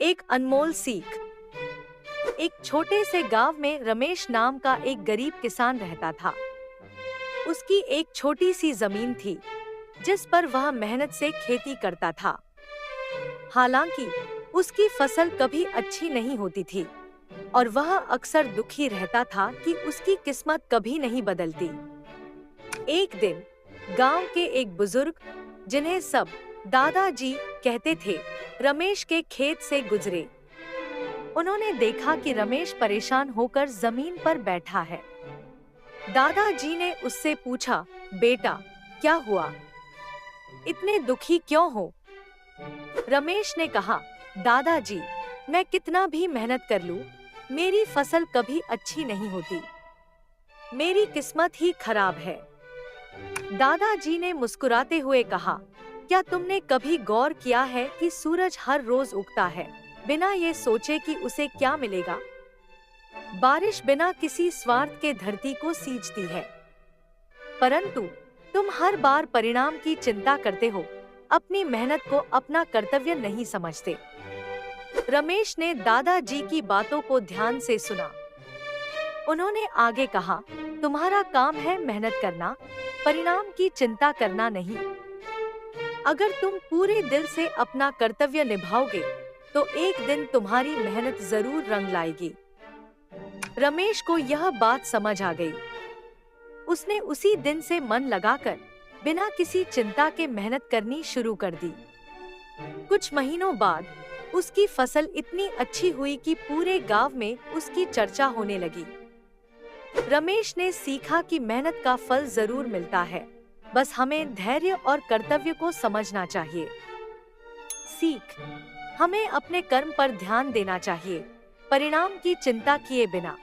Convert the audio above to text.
एक अनमोल सीख। एक छोटे से गांव में रमेश नाम का एक गरीब किसान रहता था। उसकी एक छोटी सी जमीन थी जिस पर वह मेहनत से खेती करता था। हालांकि उसकी फसल कभी अच्छी नहीं होती थी और वह अक्सर दुखी रहता था कि उसकी किस्मत कभी नहीं बदलती। एक दिन गांव के एक बुजुर्ग, जिन्हें सब दादाजी कहते थे, रमेश के खेत से गुजरे। उन्होंने देखा कि रमेश परेशान होकर जमीन पर बैठा है। दादाजी ने उससे पूछा, बेटा, क्या हुआ? इतने दुखी क्यों हो? रमेश ने कहा, दादाजी, मैं कितना भी मेहनत कर लूं, मेरी फसल कभी अच्छी नहीं होती। मेरी किस्मत ही खराब है। दादाजी ने मुस्कुराते हुए कहा, क्या तुमने कभी गौर किया है कि सूरज हर रोज उगता है, बिना ये सोचे कि उसे क्या मिलेगा? बारिश बिना किसी स्वार्थ के धरती को सींचती है, परंतु तुम हर बार परिणाम की चिंता करते हो, अपनी मेहनत को अपना कर्तव्य नहीं समझते। रमेश ने दादाजी की बातों को ध्यान से सुना। उन्होंने आगे कहा, तुम्हारा काम है मेहनत करना, परिणाम की चिंता करना नहीं। अगर तुम पूरे दिल से अपना कर्तव्य निभाओगे तो एक दिन तुम्हारी मेहनत जरूर रंग लाएगी। रमेश को यह बात समझ आ गई। उसने उसी दिन से मन लगाकर बिना किसी चिंता के मेहनत करनी शुरू कर दी। कुछ महीनों बाद उसकी फसल इतनी अच्छी हुई कि पूरे गांव में उसकी चर्चा होने लगी। रमेश ने सीखा कि मेहनत का फल जरूर मिलता है, बस हमें धैर्य और कर्तव्य को समझना चाहिए। सीख: हमें अपने कर्म पर ध्यान देना चाहिए, परिणाम की चिंता किए बिना।